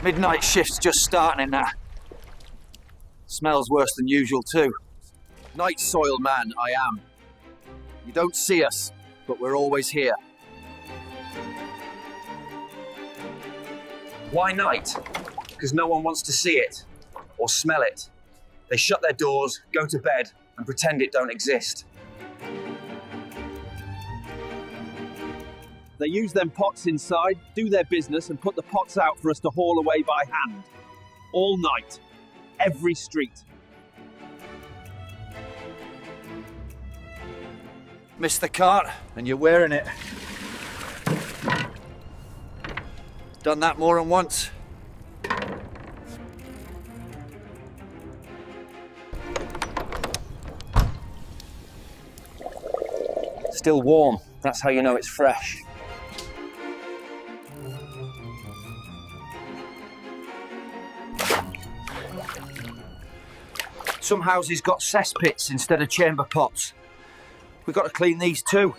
Midnight shift's just starting in that. Smells worse than usual too. Night soil man, I am. You don't see us, but we're always here. Why night? Because no one wants to see it or smell it. They shut their doors, go to bed, and pretend it don't exist. They use them pots inside, do their business, and put the pots out for us to haul away by hand. All night. Every street. Missed the cart, and you're wearing it. Done that more than once. Still warm. That's how you know it's fresh. Some houses got cesspits instead of chamber pots. We've got to clean these too.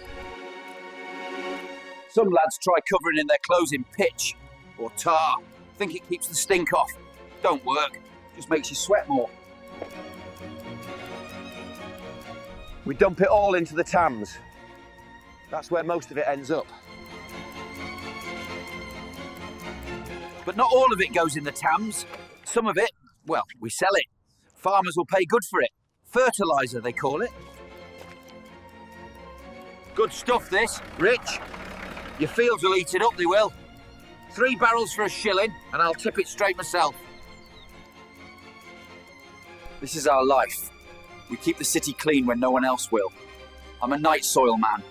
Some lads try covering in their clothes in pitch or tar. Think it keeps the stink off. Don't work. Just makes you sweat more. We dump it all into the Thames. That's where most of it ends up. But not all of it goes in the Thames. Some of it, well, we sell it. Farmers will pay good for it. Fertiliser, they call it. Good stuff, this. Rich. Your fields will eat it up, they will. 3 barrels for £1, and I'll tip it straight myself. This is our life. We keep the city clean when no one else will. I'm a night soil man.